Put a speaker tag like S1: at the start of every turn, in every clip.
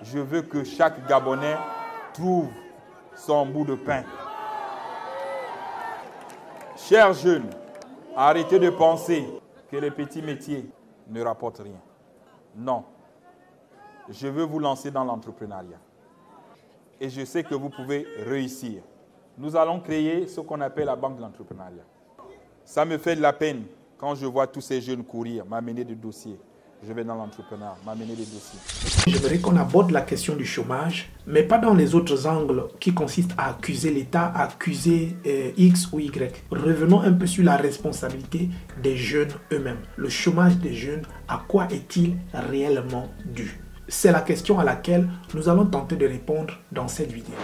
S1: Je veux que chaque Gabonais trouve son bout de pain. Chers jeunes, arrêtez de penser que les petits métiers ne rapportent rien. Non. Je veux vous lancer dans l'entrepreneuriat. Et je sais que vous pouvez réussir. Nous allons créer ce qu'on appelle la banque de l'entrepreneuriat. Ça me fait de la peine quand je vois tous ces jeunes courir, m'amener des dossiers. Je vais dans l'entrepreneuriat, m'amener des dossiers.
S2: J'aimerais qu'on aborde la question du chômage, mais pas dans les autres angles qui consistent à accuser l'État, à accuser X ou Y. Revenons un peu sur la responsabilité des jeunes eux-mêmes. Le chômage des jeunes, à quoi est-il réellement dû? C'est la question à laquelle nous allons tenter de répondre dans cette vidéo.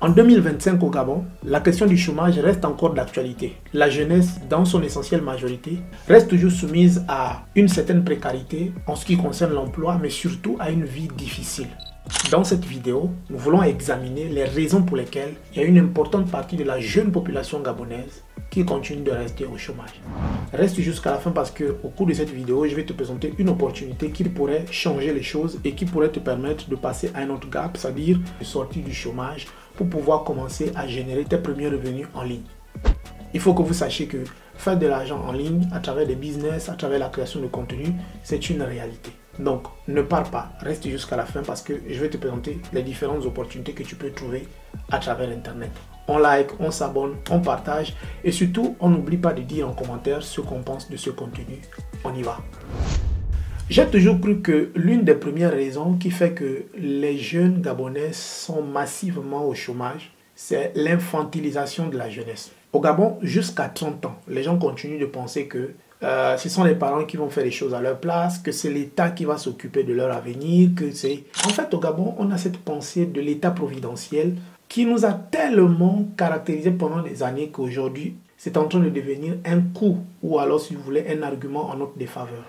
S2: En 2025 au Gabon, la question du chômage reste encore d'actualité. La jeunesse, dans son essentielle majorité, reste toujours soumise à une certaine précarité en ce qui concerne l'emploi, mais surtout à une vie difficile. Dans cette vidéo, nous voulons examiner les raisons pour lesquelles il y a une importante partie de la jeune population gabonaise qui continue de rester au chômage. Reste jusqu'à la fin parce qu'au cours de cette vidéo, je vais te présenter une opportunité qui pourrait changer les choses et qui pourrait te permettre de passer à un autre gap, c'est-à-dire de sortir du chômage pour pouvoir commencer à générer tes premiers revenus en ligne. Il faut que vous sachiez que faire de l'argent en ligne à travers des business, à travers la création de contenu, c'est une réalité. Donc, ne pars pas, reste jusqu'à la fin parce que je vais te présenter les différentes opportunités que tu peux trouver à travers Internet. On like, on s'abonne, on partage et surtout, on n'oublie pas de dire en commentaire ce qu'on pense de ce contenu. On y va. J'ai toujours cru que l'une des premières raisons qui fait que les jeunes Gabonais sont massivement au chômage, c'est l'infantilisation de la jeunesse. Au Gabon, jusqu'à 30 ans, les gens continuent de penser que ce sont les parents qui vont faire les choses à leur place, que c'est l'État qui va s'occuper de leur avenir, que c'est... En fait, au Gabon, on a cette pensée de l'État providentiel qui nous a tellement caractérisé pendant des années qu'aujourd'hui, c'est en train de devenir un coup ou alors, si vous voulez, un argument en notre défaveur.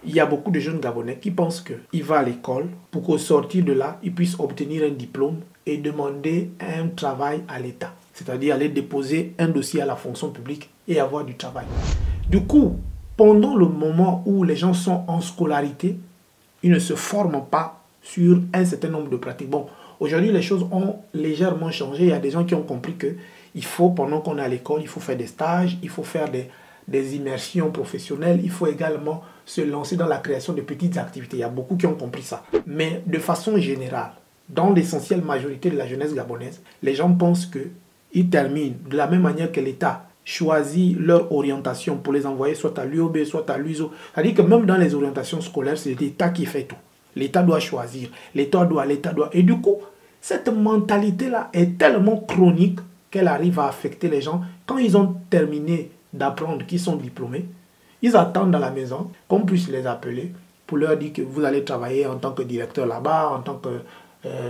S2: Il y a beaucoup de jeunes Gabonais qui pensent qu'ils vont à l'école pour qu'au sortir de là, ils puissent obtenir un diplôme et demander un travail à l'État. C'est-à-dire aller déposer un dossier à la fonction publique et avoir du travail. Du coup, pendant le moment où les gens sont en scolarité, ils ne se forment pas sur un certain nombre de pratiques. Bon, aujourd'hui, les choses ont légèrement changé. Il y a des gens qui ont compris qu'il faut, pendant qu'on est à l'école, il faut faire des stages, il faut faire des immersions professionnelles, il faut également se lancer dans la création de petites activités. Il y a beaucoup qui ont compris ça. Mais de façon générale, dans l'essentielle majorité de la jeunesse gabonaise, les gens pensent qu'ils terminent de la même manière que l'État choisit leur orientation pour les envoyer soit à l'UOB, soit à l'USO. C'est-à-dire que même dans les orientations scolaires, c'est l'État qui fait tout. L'État doit choisir, l'État doit. Et du coup, cette mentalité-là est tellement chronique qu'elle arrive à affecter les gens. Quand ils ont terminé d'apprendre qu'ils sont diplômés, ils attendent à la maison qu'on puisse les appeler pour leur dire que vous allez travailler en tant que directeur là-bas, en tant que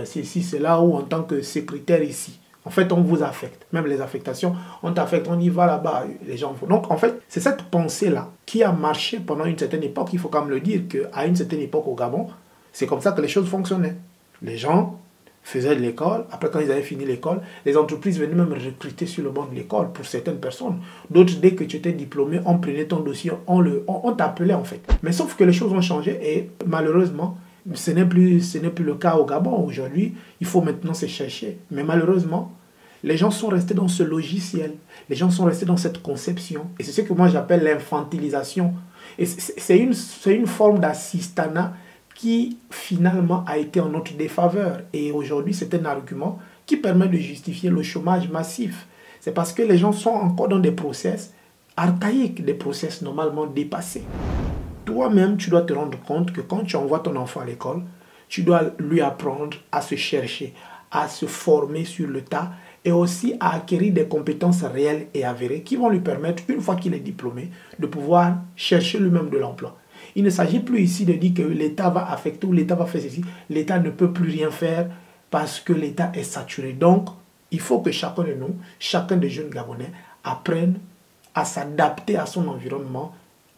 S2: ceci, cela, ou en tant que secrétaire ici. En fait, on vous affecte. Même les affectations, on t'affecte, on y va là-bas, les gens font. Donc, en fait, c'est cette pensée-là qui a marché pendant une certaine époque. Il faut quand même le dire qu'à une certaine époque au Gabon, c'est comme ça que les choses fonctionnaient. Les gens faisaient de l'école. Après, quand ils avaient fini l'école, les entreprises venaient même recruter sur le banc de l'école pour certaines personnes. D'autres, dès que tu étais diplômé, on prenait ton dossier, on t'appelait en fait. Mais sauf que les choses ont changé et malheureusement, ce n'est plus le cas au Gabon. Aujourd'hui, il faut maintenant se chercher. Mais malheureusement, les gens sont restés dans ce logiciel. Les gens sont restés dans cette conception. Et c'est ce que moi j'appelle l'infantilisation. Et c'est une forme d'assistanat qui finalement a été en notre défaveur. Et aujourd'hui, c'est un argument qui permet de justifier le chômage massif. C'est parce que les gens sont encore dans des process archaïques, des process normalement dépassés. Toi-même, tu dois te rendre compte que quand tu envoies ton enfant à l'école, tu dois lui apprendre à se chercher, à se former sur le tas et aussi à acquérir des compétences réelles et avérées qui vont lui permettre, une fois qu'il est diplômé, de pouvoir chercher lui-même de l'emploi. Il ne s'agit plus ici de dire que l'État va affecter ou l'État va faire ceci. L'État ne peut plus rien faire parce que l'État est saturé. Donc, il faut que chacun de nous, chacun des jeunes Gabonais, apprenne à s'adapter à son environnement,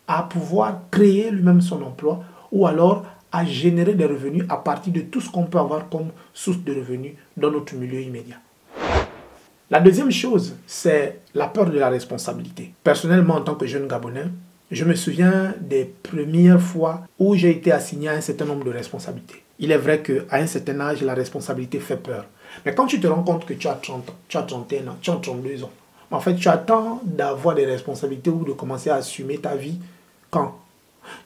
S2: à pouvoir créer lui-même son emploi ou alors à générer des revenus à partir de tout ce qu'on peut avoir comme source de revenus dans notre milieu immédiat. La deuxième chose, c'est la peur de la responsabilité. Personnellement, en tant que jeune Gabonais, je me souviens des premières fois où j'ai été assigné à un certain nombre de responsabilités. Il est vrai qu'à un certain âge, la responsabilité fait peur. Mais quand tu te rends compte que tu as 30 ans, tu as 31 ans, tu as 32 ans, en fait, tu attends d'avoir des responsabilités ou de commencer à assumer ta vie quand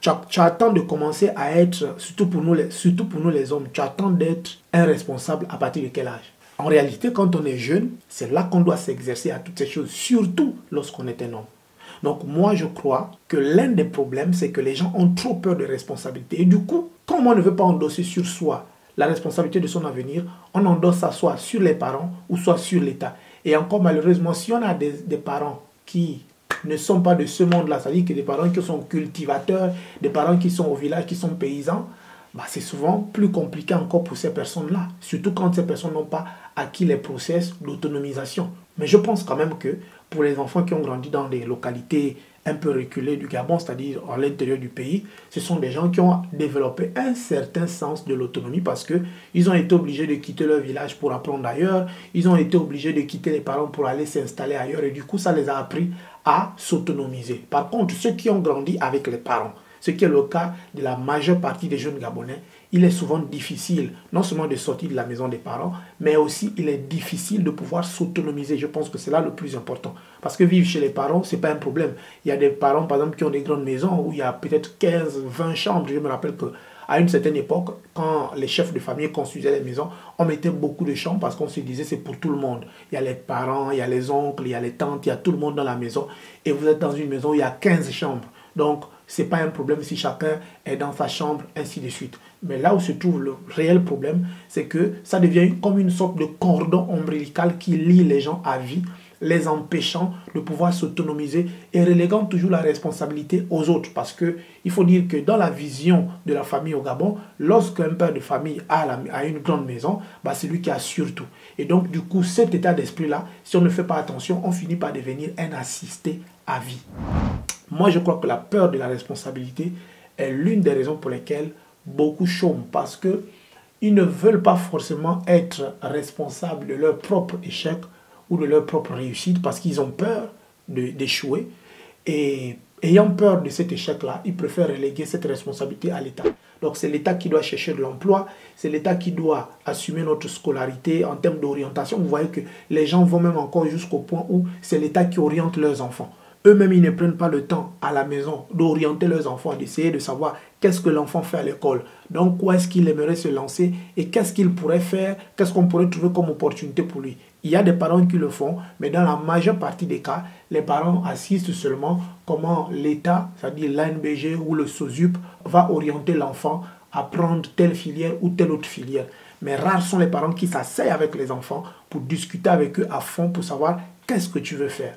S2: tu attends de commencer à être, surtout pour nous les hommes, tu attends d'être un responsable à partir de quel âge? En réalité, quand on est jeune, c'est là qu'on doit s'exercer à toutes ces choses, surtout lorsqu'on est un homme. Donc moi, je crois que l'un des problèmes, c'est que les gens ont trop peur de responsabilité. Et du coup, comme on ne veut pas endosser sur soi la responsabilité de son avenir, on endosse ça soit sur les parents ou soit sur l'État. Et encore malheureusement, si on a des parents qui ne sont pas de ce monde-là, c'est-à-dire que des parents qui sont cultivateurs, des parents qui sont au village, qui sont paysans, bah c'est souvent plus compliqué encore pour ces personnes-là, surtout quand ces personnes n'ont pas acquis les process d'autonomisation. Mais je pense quand même que pour les enfants qui ont grandi dans des localités un peu reculées du Gabon, c'est-à-dire à l'intérieur du pays, ce sont des gens qui ont développé un certain sens de l'autonomie parce qu'ils ont été obligés de quitter leur village pour apprendre ailleurs, ils ont été obligés de quitter les parents pour aller s'installer ailleurs et du coup ça les a appris à s'autonomiser. Par contre, ceux qui ont grandi avec les parents, ce qui est le cas de la majeure partie des jeunes Gabonais, il est souvent difficile, non seulement de sortir de la maison des parents, mais aussi il est difficile de pouvoir s'autonomiser. Je pense que c'est là le plus important. Parce que vivre chez les parents, ce n'est pas un problème. Il y a des parents, par exemple, qui ont des grandes maisons où il y a peut-être 15, 20 chambres. Je me rappelle qu'à une certaine époque, quand les chefs de famille construisaient les maisons, on mettait beaucoup de chambres parce qu'on se disait c'est pour tout le monde. Il y a les parents, il y a les oncles, il y a les tantes, il y a tout le monde dans la maison. Et vous êtes dans une maison où il y a 15 chambres. Donc, ce n'est pas un problème si chacun est dans sa chambre, ainsi de suite. Mais là où se trouve le réel problème, c'est que ça devient comme une sorte de cordon ombilical qui lie les gens à vie, les empêchant de pouvoir s'autonomiser et reléguant toujours la responsabilité aux autres. Parce qu'il faut dire que dans la vision de la famille au Gabon, lorsqu'un père de famille a une grande maison, bah c'est lui qui assure tout. Et donc, du coup, cet état d'esprit-là, si on ne fait pas attention, on finit par devenir un assisté à vie. Moi, je crois que la peur de la responsabilité est l'une des raisons pour lesquelles beaucoup chôment. Parce qu'ils ne veulent pas forcément être responsables de leur propre échec ou de leur propre réussite parce qu'ils ont peur d'échouer. Et ayant peur de cet échec-là, ils préfèrent reléguer cette responsabilité à l'État. Donc c'est l'État qui doit chercher de l'emploi, c'est l'État qui doit assumer notre scolarité en termes d'orientation. Vous voyez que les gens vont même encore jusqu'au point où c'est l'État qui oriente leurs enfants. Eux-mêmes, ils ne prennent pas le temps à la maison d'orienter leurs enfants, d'essayer de savoir qu'est-ce que l'enfant fait à l'école. Donc, où est-ce qu'il aimerait se lancer et qu'est-ce qu'il pourrait faire, qu'est-ce qu'on pourrait trouver comme opportunité pour lui. Il y a des parents qui le font, mais dans la majeure partie des cas, les parents assistent seulement comment l'État, c'est-à-dire l'ANBG ou le SOSUP, va orienter l'enfant à prendre telle filière ou telle autre filière. Mais rares sont les parents qui s'asseyent avec les enfants pour discuter avec eux à fond pour savoir qu'est-ce que tu veux faire.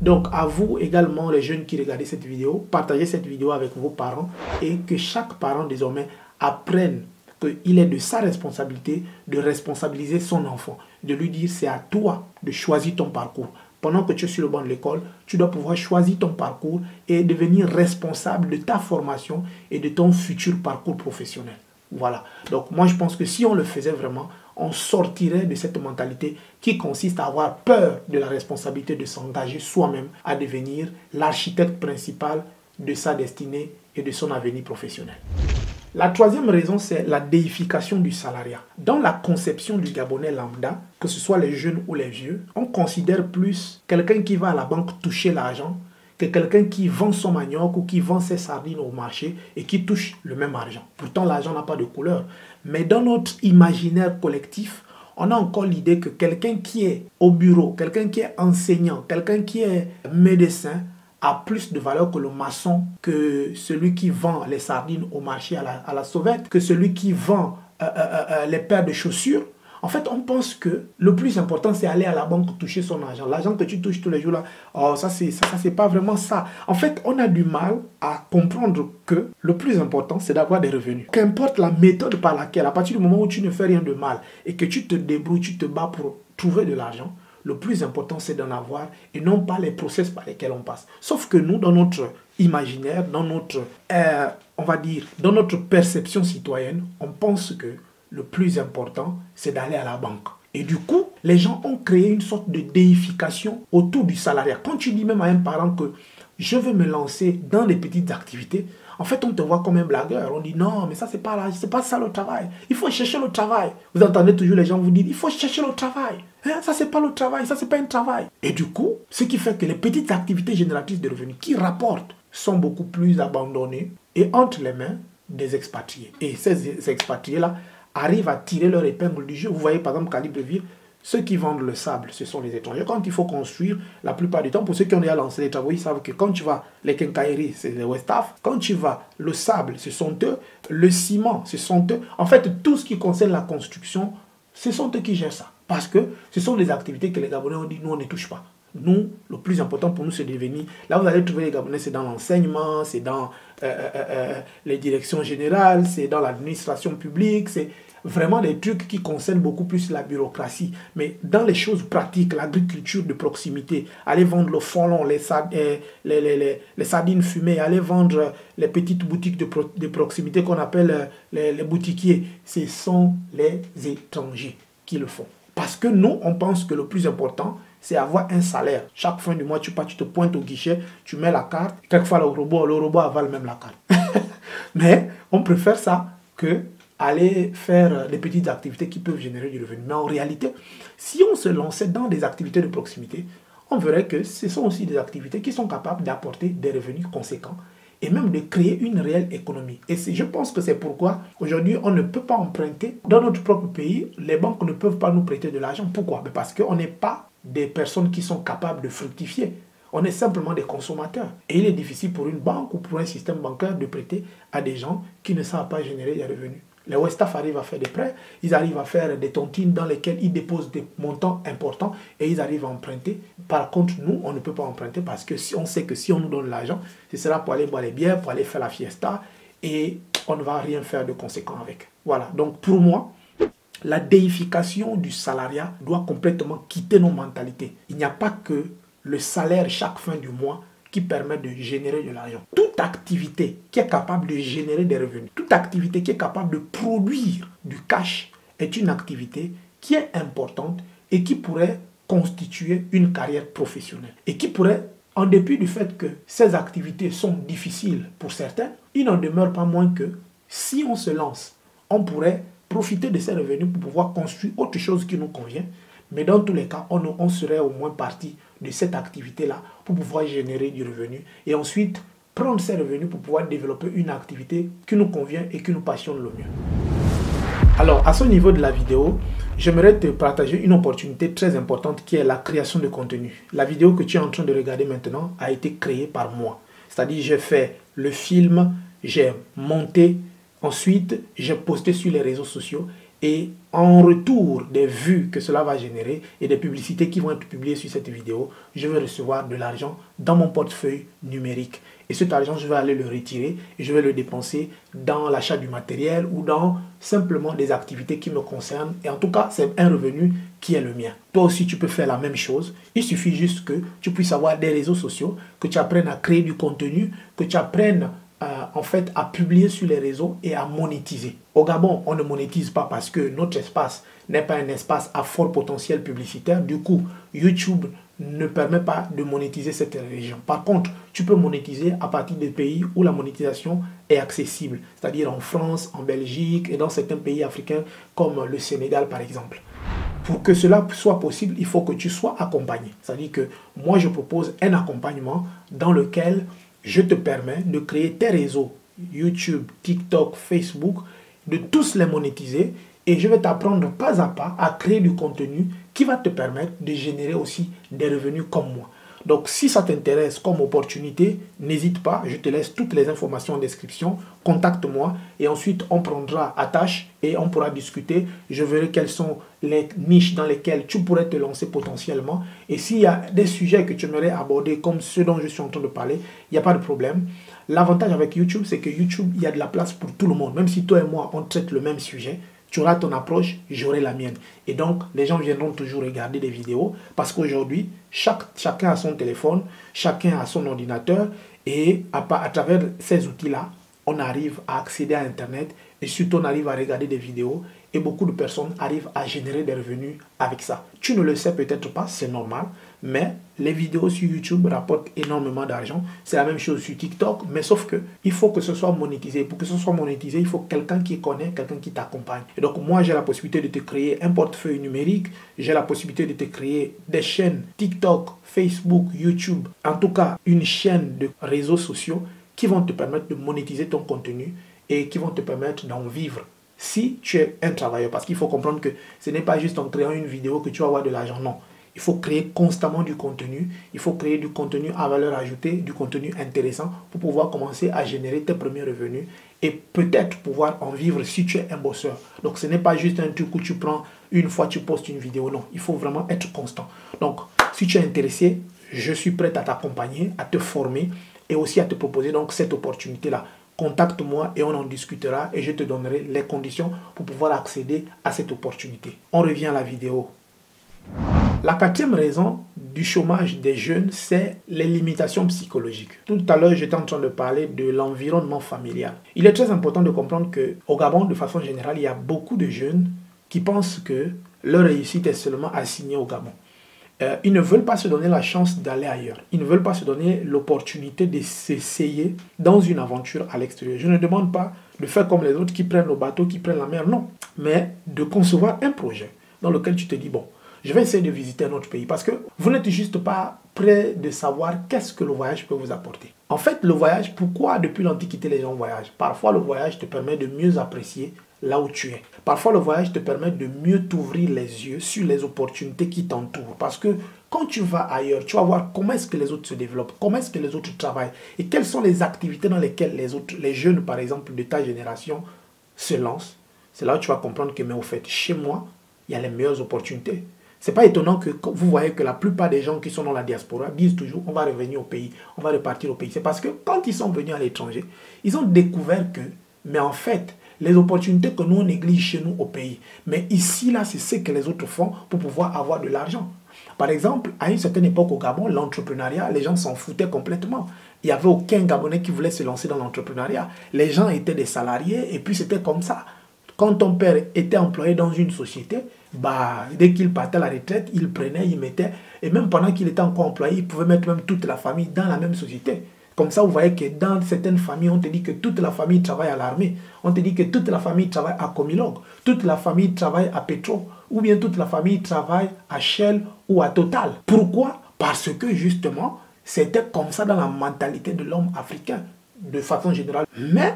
S2: Donc, à vous également, les jeunes qui regardent cette vidéo, partagez cette vidéo avec vos parents et que chaque parent désormais apprenne qu'il est de sa responsabilité de responsabiliser son enfant, de lui dire c'est à toi de choisir ton parcours. Pendant que tu es sur le banc de l'école, tu dois pouvoir choisir ton parcours et devenir responsable de ta formation et de ton futur parcours professionnel. Voilà. Donc, moi, je pense que si on le faisait vraiment, on sortirait de cette mentalité qui consiste à avoir peur de la responsabilité de s'engager soi-même à devenir l'architecte principal de sa destinée et de son avenir professionnel. La troisième raison, c'est la déification du salariat. Dans la conception du Gabonais lambda, que ce soit les jeunes ou les vieux, on considère plus quelqu'un qui va à la banque toucher l'argent que quelqu'un qui vend son manioc ou qui vend ses sardines au marché et qui touche le même argent. Pourtant, l'argent n'a pas de couleur. Mais dans notre imaginaire collectif, on a encore l'idée que quelqu'un qui est au bureau, quelqu'un qui est enseignant, quelqu'un qui est médecin a plus de valeur que le maçon, que celui qui vend les sardines au marché à la sauvette, que celui qui vend les paires de chaussures. En fait, on pense que le plus important, c'est aller à la banque toucher son argent. L'argent que tu touches tous les jours, là, oh, ça, c'est pas vraiment ça. En fait, on a du mal à comprendre que le plus important, c'est d'avoir des revenus. Qu'importe la méthode par laquelle, à partir du moment où tu ne fais rien de mal et que tu te débrouilles, tu te bats pour trouver de l'argent, le plus important, c'est d'en avoir et non pas les process par lesquels on passe. Sauf que nous, dans notre imaginaire, dans notre, on va dire, dans notre perception citoyenne, on pense que le plus important, c'est d'aller à la banque. Et du coup, les gens ont créé une sorte de déification autour du salariat. Quand tu dis même à un parent que je veux me lancer dans les petites activités, En fait, on te voit comme un blagueur. On dit non, mais ça, c'est pas ça le travail. Il faut chercher le travail. Vous entendez toujours les gens vous dire, il faut chercher le travail. Hein, ça, c'est pas le travail, ça, c'est pas un travail. Et du coup, ce qui fait que les petites activités génératrices de revenus qui rapportent sont beaucoup plus abandonnées et entre les mains des expatriés. Et ces expatriés-là arrivent à tirer leur épingle du jeu. Vous voyez, par exemple, Libreville, ceux qui vendent le sable, ce sont les étrangers. Quand il faut construire, la plupart du temps, pour ceux qui ont déjà lancé les travaux, ils savent que quand tu vas, les quincailleries, c'est les Westaf. Quand tu vas, le sable, ce sont eux. Le ciment, ce sont eux. En fait, tout ce qui concerne la construction, ce sont eux qui gèrent ça. Parce que ce sont des activités que les Gabonais ont dit, nous, on ne touche pas. Nous, le plus important pour nous, c'est de venir. Là, vous allez trouver les Gabonais, c'est dans l'enseignement, c'est dans les directions générales, c'est dans l'administration publique, c'est vraiment des trucs qui concernent beaucoup plus la bureaucratie. Mais dans les choses pratiques, l'agriculture de proximité, aller vendre le folon, les sardines fumées, aller vendre les petites boutiques de proximité qu'on appelle les boutiquiers, ce sont les étrangers qui le font. Parce que nous, on pense que le plus important, c'est avoir un salaire. Chaque fin du mois, tu te pointes au guichet, tu mets la carte. Quelquefois, le robot avale même la carte. Mais on préfère ça que aller faire des petites activités qui peuvent générer du revenu. Mais en réalité, si on se lançait dans des activités de proximité, on verrait que ce sont aussi des activités qui sont capables d'apporter des revenus conséquents et même de créer une réelle économie. Et je pense que c'est pourquoi aujourd'hui on ne peut pas emprunter. Dans notre propre pays, les banques ne peuvent pas nous prêter de l'argent. Pourquoi? Parce qu'on n'est pas des personnes qui sont capables de fructifier. On est simplement des consommateurs. Et il est difficile pour une banque ou pour un système bancaire de prêter à des gens qui ne savent pas générer des revenus. Les Westaf arrivent à faire des prêts, ils arrivent à faire des tontines dans lesquelles ils déposent des montants importants et ils arrivent à emprunter. Par contre, nous, on ne peut pas emprunter parce que si on sait que si on nous donne l'argent, ce sera pour aller boire les bières, pour aller faire la fiesta et on ne va rien faire de conséquent avec. Voilà, donc pour moi, la déification du salariat doit complètement quitter nos mentalités. Il n'y a pas que le salaire chaque fin du mois qui permet de générer de l'argent. Toute activité qui est capable de générer des revenus, toute activité qui est capable de produire du cash est une activité qui est importante et qui pourrait constituer une carrière professionnelle. Et qui pourrait, en dépit du fait que ces activités sont difficiles pour certains, il n'en demeure pas moins que si on se lance, on pourrait profiter de ces revenus pour pouvoir construire autre chose qui nous convient. Mais dans tous les cas, on serait au moins parti de cette activité-là pour pouvoir générer du revenu et ensuite prendre ces revenus pour pouvoir développer une activité qui nous convient et qui nous passionne le mieux. Alors, à ce niveau de la vidéo, j'aimerais te partager une opportunité très importante qui est la création de contenu. La vidéo que tu es en train de regarder maintenant a été créée par moi. C'est-à-dire, j'ai fait le film, j'ai monté, ensuite j'ai posté sur les réseaux sociaux. Et en retour des vues que cela va générer et des publicités qui vont être publiées sur cette vidéo, je vais recevoir de l'argent dans mon portefeuille numérique. Et cet argent, je vais aller le retirer et je vais le dépenser dans l'achat du matériel ou dans simplement des activités qui me concernent. Et en tout cas, c'est un revenu qui est le mien. Toi aussi, tu peux faire la même chose. Il suffit juste que tu puisses avoir des réseaux sociaux, que tu apprennes à créer du contenu, que tu apprennes en fait à publier sur les réseaux et à monétiser. Au Gabon, on ne monétise pas parce que notre espace n'est pas un espace à fort potentiel publicitaire. Du coup, YouTube ne permet pas de monétiser cette région. Par contre, tu peux monétiser à partir des pays où la monétisation est accessible, c'est-à-dire en France, en Belgique et dans certains pays africains comme le Sénégal par exemple. Pour que cela soit possible, il faut que tu sois accompagné. C'est-à-dire que moi, je propose un accompagnement dans lequel je te permets de créer tes réseaux YouTube, TikTok, Facebook, de tous les monétiser et je vais t'apprendre pas à pas à créer du contenu qui va te permettre de générer aussi des revenus comme moi. Donc si ça t'intéresse comme opportunité, n'hésite pas, je te laisse toutes les informations en description, contacte-moi et ensuite on prendra attache et on pourra discuter. Je verrai quelles sont les niches dans lesquelles tu pourrais te lancer potentiellement et s'il y a des sujets que tu aimerais aborder comme ceux dont je suis en train de parler, il n'y a pas de problème. L'avantage avec YouTube, c'est que YouTube, il y a de la place pour tout le monde. Même si toi et moi, on traite le même sujet, tu auras ton approche, j'aurai la mienne. Et donc, les gens viendront toujours regarder des vidéos parce qu'aujourd'hui, chacun a son téléphone, chacun a son ordinateur et à travers ces outils-là, on arrive à accéder à Internet et surtout on arrive à regarder des vidéos et beaucoup de personnes arrivent à générer des revenus avec ça. Tu ne le sais peut-être pas, c'est normal, Mais les vidéos sur YouTube rapportent énormément d'argent. C'est la même chose sur TikTok, mais sauf que il faut que ce soit monétisé. Pour que ce soit monétisé, il faut quelqu'un qui connaît, quelqu'un qui t'accompagne. Et donc moi, j'ai la possibilité de te créer un portefeuille numérique. J'ai la possibilité de te créer des chaînes TikTok, Facebook, YouTube. En tout cas, une chaîne de réseaux sociaux qui vont te permettre de monétiser ton contenu et qui vont te permettre d'en vivre. Si tu es un travailleur, parce qu'il faut comprendre que ce n'est pas juste en créant une vidéo que tu vas avoir de l'argent, non. Il faut créer constamment du contenu, il faut créer du contenu à valeur ajoutée, du contenu intéressant pour pouvoir commencer à générer tes premiers revenus et peut-être pouvoir en vivre si tu es un bosseur. Donc ce n'est pas juste un truc où tu prends une fois, tu postes une vidéo, non. Il faut vraiment être constant. Donc si tu es intéressé, je suis prêt à t'accompagner, à te former et aussi à te proposer donc cette opportunité-là. Contacte-moi et on en discutera et je te donnerai les conditions pour pouvoir accéder à cette opportunité. On revient à la vidéo. La quatrième raison du chômage des jeunes, c'est les limitations psychologiques. Tout à l'heure, j'étais en train de parler de l'environnement familial. Il est très important de comprendre qu'au Gabon, de façon générale, il y a beaucoup de jeunes qui pensent que leur réussite est seulement assignée au Gabon. Ils ne veulent pas se donner la chance d'aller ailleurs. Ils ne veulent pas se donner l'opportunité de s'essayer dans une aventure à l'extérieur. Je ne demande pas de faire comme les autres qui prennent le bateau, qui prennent la mer, non. Mais de concevoir un projet dans lequel tu te dis, bon, je vais essayer de visiter un autre pays parce que vous n'êtes juste pas prêt de savoir qu'est-ce que le voyage peut vous apporter. En fait, le voyage, pourquoi depuis l'Antiquité les gens voyagent? Parfois, le voyage te permet de mieux apprécier là où tu es. Parfois, le voyage te permet de mieux t'ouvrir les yeux sur les opportunités qui t'entourent. Parce que quand tu vas ailleurs, tu vas voir comment est-ce que les autres se développent, comment est-ce que les autres travaillent et quelles sont les activités dans lesquelles les jeunes, par exemple, de ta génération se lancent. C'est là où tu vas comprendre que, mais au fait, chez moi, il y a les meilleures opportunités. C'est pas étonnant que vous voyez que la plupart des gens qui sont dans la diaspora disent toujours on va revenir au pays, on va repartir au pays. C'est parce que quand ils sont venus à l'étranger, ils ont découvert que, mais en fait, les opportunités que nous on néglige chez nous au pays, mais ici, là, c'est ce que les autres font pour pouvoir avoir de l'argent. Par exemple, à une certaine époque au Gabon, l'entrepreneuriat, les gens s'en foutaient complètement. Il n'y avait aucun Gabonais qui voulait se lancer dans l'entrepreneuriat. Les gens étaient des salariés et puis c'était comme ça. Quand ton père était employé dans une société, bah, dès qu'il partait à la retraite, il prenait, il mettait, et même pendant qu'il était encore employé, il pouvait mettre même toute la famille dans la même société. Comme ça, vous voyez que dans certaines familles, on te dit que toute la famille travaille à l'armée, on te dit que toute la famille travaille à Comilog, toute la famille travaille à Petro, ou bien toute la famille travaille à Shell ou à Total. Pourquoi? Parce que justement, c'était comme ça dans la mentalité de l'homme africain, de façon générale. Mais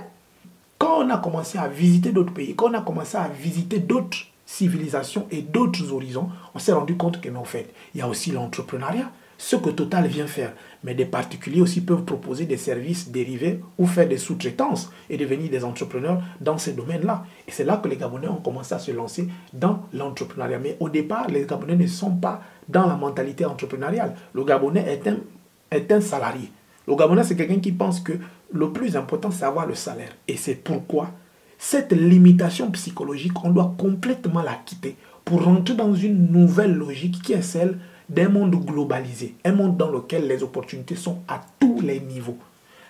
S2: quand on a commencé à visiter d'autres pays, quand on a commencé à visiter d'autres civilisations et d'autres horizons, on s'est rendu compte que, mais en fait, il y a aussi l'entrepreneuriat, ce que Total vient faire. Mais des particuliers aussi peuvent proposer des services dérivés ou faire des sous-traitances et devenir des entrepreneurs dans ces domaines-là. Et c'est là que les Gabonais ont commencé à se lancer dans l'entrepreneuriat. Mais au départ, les Gabonais ne sont pas dans la mentalité entrepreneuriale. Le Gabonais est un salarié. Le Gabonais, c'est quelqu'un qui pense que le plus important, c'est avoir le salaire. Et c'est pourquoi cette limitation psychologique, on doit complètement la quitter pour rentrer dans une nouvelle logique qui est celle d'un monde globalisé. Un monde dans lequel les opportunités sont à tous les niveaux.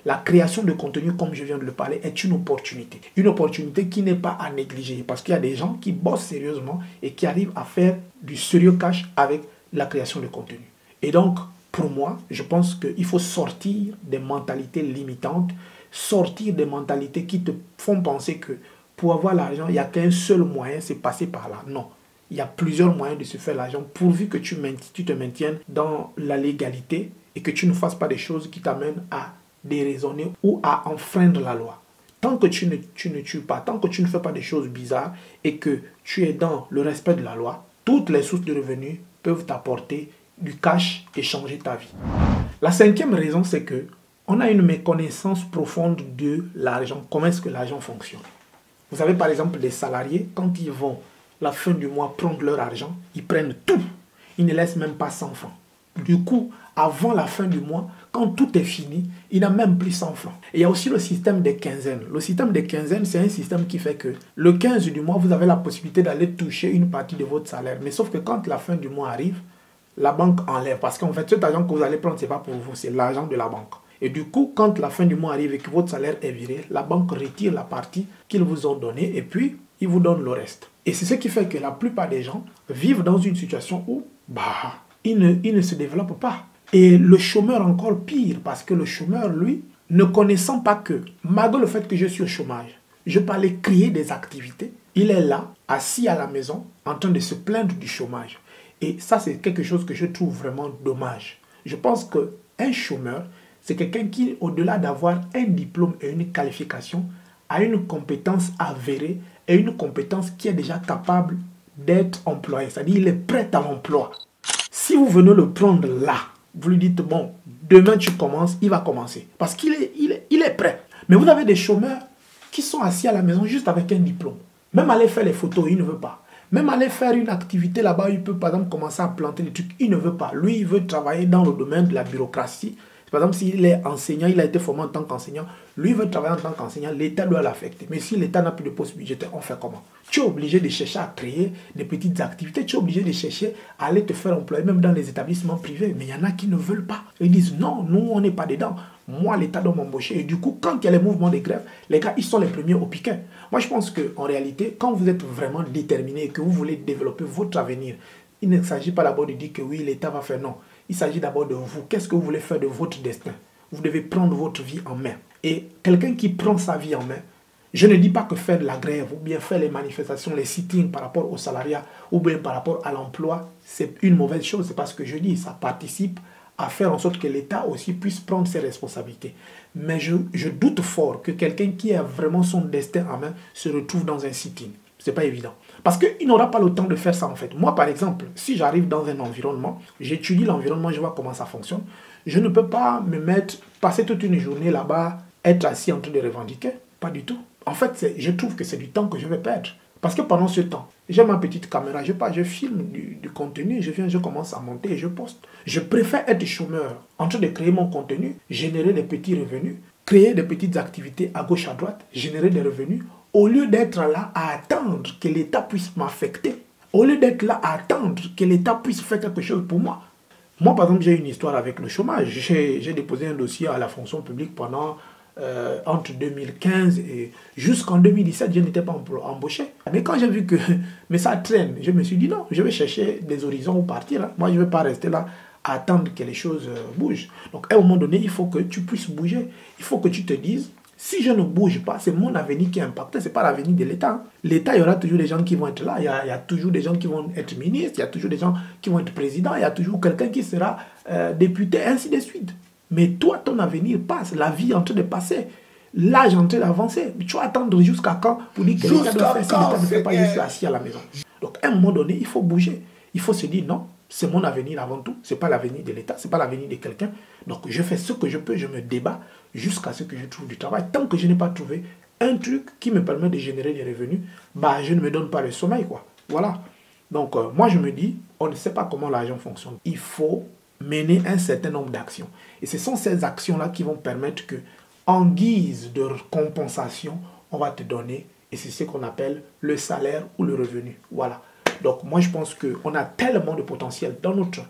S2: La création de contenu, comme je viens de le parler, est une opportunité. Une opportunité qui n'est pas à négliger parce qu'il y a des gens qui bossent sérieusement et qui arrivent à faire du sérieux cash avec la création de contenu. Et donc, pour moi, je pense qu'il faut sortir des mentalités limitantes, sortir des mentalités qui te font penser que pour avoir l'argent, il n'y a qu'un seul moyen, c'est passer par là. Non, il y a plusieurs moyens de se faire l'argent pourvu que tu te maintiennes dans la légalité et que tu ne fasses pas des choses qui t'amènent à déraisonner ou à enfreindre la loi. Tant que tu ne tues pas, tant que tu ne fais pas des choses bizarres et que tu es dans le respect de la loi, toutes les sources de revenus peuvent t'apporter du cash et changer ta vie. La cinquième raison, c'est que on a une méconnaissance profonde de l'argent. Comment est-ce que l'argent fonctionne? Vous savez, par exemple, les salariés, quand ils vont la fin du mois prendre leur argent, ils prennent tout. Ils ne laissent même pas 100 francs. Du coup, avant la fin du mois, quand tout est fini, il n'a même plus 100 francs. Et il y a aussi le système des quinzaines. Le système des quinzaines, c'est un système qui fait que le 15 du mois, vous avez la possibilité d'aller toucher une partie de votre salaire. Mais sauf que quand la fin du mois arrive, la banque enlève. Parce qu'en fait, cet argent que vous allez prendre, ce n'est pas pour vous, c'est l'argent de la banque. Et du coup, quand la fin du mois arrive et que votre salaire est viré, la banque retire la partie qu'ils vous ont donnée et puis ils vous donnent le reste. Et c'est ce qui fait que la plupart des gens vivent dans une situation où il ne se développe pas. Et le chômeur encore pire, parce que le chômeur, lui, ne connaissant pas que, malgré le fait que je suis au chômage, je peux aller créer des activités, il est là, assis à la maison, en train de se plaindre du chômage. Et ça, c'est quelque chose que je trouve vraiment dommage. Je pense qu'un chômeur, c'est quelqu'un qui, au-delà d'avoir un diplôme et une qualification, a une compétence avérée et une compétence qui est déjà capable d'être employé. C'est-à-dire qu'il est prêt à l'emploi. Si vous venez le prendre là, vous lui dites, bon, demain tu commences, il va commencer. Parce qu'il est prêt. Mais vous avez des chômeurs qui sont assis à la maison juste avec un diplôme. Même aller faire les photos, il ne veut pas. Même aller faire une activité là-bas, il peut par exemple commencer à planter des trucs, il ne veut pas. Lui, il veut travailler dans le domaine de la bureaucratie. Par exemple, s'il est enseignant, il a été formé en tant qu'enseignant, lui veut travailler en tant qu'enseignant, l'État doit l'affecter. Mais si l'État n'a plus de poste budgétaire, on fait comment? Tu es obligé de chercher à créer des petites activités, tu es obligé de chercher à aller te faire employer, même dans les établissements privés. Mais il y en a qui ne veulent pas. Ils disent non, nous on n'est pas dedans. Moi, l'État doit m'embaucher. Et du coup, quand il y a les mouvements de grève, les gars, ils sont les premiers au piquet. Moi, je pense qu'en réalité, quand vous êtes vraiment déterminé et que vous voulez développer votre avenir, il ne s'agit pas d'abord de dire que oui, l'État va faire non. Il s'agit d'abord de vous. Qu'est-ce que vous voulez faire de votre destin? Vous devez prendre votre vie en main. Et quelqu'un qui prend sa vie en main, je ne dis pas que faire de la grève ou bien faire les manifestations, les sit-ins par rapport au salariat ou bien par rapport à l'emploi, c'est une mauvaise chose. C'est pas ce que je dis. Ça participe à faire en sorte que l'État aussi puisse prendre ses responsabilités. Mais je doute fort que quelqu'un qui a vraiment son destin en main se retrouve dans un sit-in. Ce n'est pas évident. Parce qu'il n'aura pas le temps de faire ça en fait. Moi par exemple, si j'arrive dans un environnement, j'étudie l'environnement, je vois comment ça fonctionne, je ne peux pas passer toute une journée là-bas, être assis en train de revendiquer. Pas du tout. En fait, je trouve que c'est du temps que je vais perdre. Parce que pendant ce temps, j'ai ma petite caméra, je filme du contenu, je commence à monter et je poste. Je préfère être chômeur, en train de créer mon contenu, générer des petits revenus, créer des petites activités à gauche, à droite, générer des revenus, au lieu d'être là à attendre que l'État puisse m'affecter, au lieu d'être là à attendre que l'État puisse faire quelque chose pour moi. Moi, par exemple, j'ai une histoire avec le chômage. J'ai déposé un dossier à la fonction publique pendant entre 2015 et jusqu'en 2017, je n'étais pas embauché. Mais quand j'ai vu que mais ça traîne, je me suis dit non, je vais chercher des horizons où partir. Hein. Moi, je ne vais pas rester là à attendre que les choses bougent. Donc, à un moment donné, il faut que tu puisses bouger. Il faut que tu te dises, si je ne bouge pas, c'est mon avenir qui est impacté, ce n'est pas l'avenir de l'État. L'État, il y aura toujours des gens qui vont être là, il y a toujours des gens qui vont être ministres, il y a toujours des gens qui vont être présidents, il y a toujours quelqu'un qui sera député, ainsi de suite. Mais toi, ton avenir passe, la vie est en train de passer, l'âge est en train d'avancer. Tu vas attendre jusqu'à quand pour dire que l'État doit faire ça, l'État ne fait pas, je suis assis à la maison. Donc, à un moment donné, il faut bouger. Il faut se dire non, c'est mon avenir avant tout, ce n'est pas l'avenir de l'État, ce n'est pas l'avenir de quelqu'un. Donc, je fais ce que je peux, je me débat jusqu'à ce que je trouve du travail. Tant que je n'ai pas trouvé un truc qui me permet de générer des revenus, bah, je ne me donne pas le sommeil, quoi. Voilà. Donc, moi, je me dis, on ne sait pas comment l'argent fonctionne. Il faut mener un certain nombre d'actions. Et ce sont ces actions-là qui vont permettre que, en guise de compensation, on va te donner, et c'est ce qu'on appelle le salaire ou le revenu. Voilà. Donc, moi, je pense qu'on a tellement de potentiel dans notre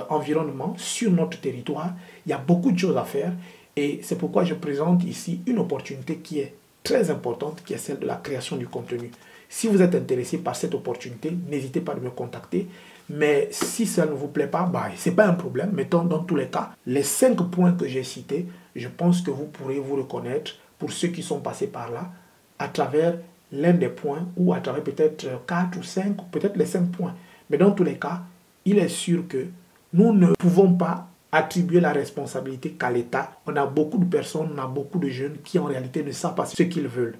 S2: environnement, sur notre territoire. Il y a beaucoup de choses à faire. Et c'est pourquoi je présente ici une opportunité qui est très importante, qui est celle de la création du contenu. Si vous êtes intéressé par cette opportunité, n'hésitez pas à me contacter. Mais si ça ne vous plaît pas, bah, ce n'est pas un problème. Mettons dans tous les cas, les 5 points que j'ai cités, je pense que vous pourrez vous reconnaître pour ceux qui sont passés par là, à travers l'un des points ou à travers peut-être 4 ou 5, peut-être les 5 points. Mais dans tous les cas, il est sûr que nous ne pouvons pas attribuer la responsabilité qu'à l'État. On a beaucoup de personnes, on a beaucoup de jeunes qui en réalité ne savent pas ce qu'ils veulent.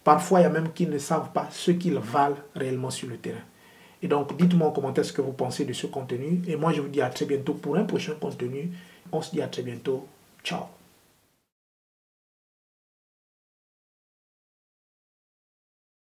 S2: Parfois, il y a même qui ne savent pas ce qu'ils valent réellement sur le terrain. Et donc, dites-moi en commentaire ce que vous pensez de ce contenu. Et moi, je vous dis à très bientôt pour un prochain contenu. On se dit à très bientôt. Ciao.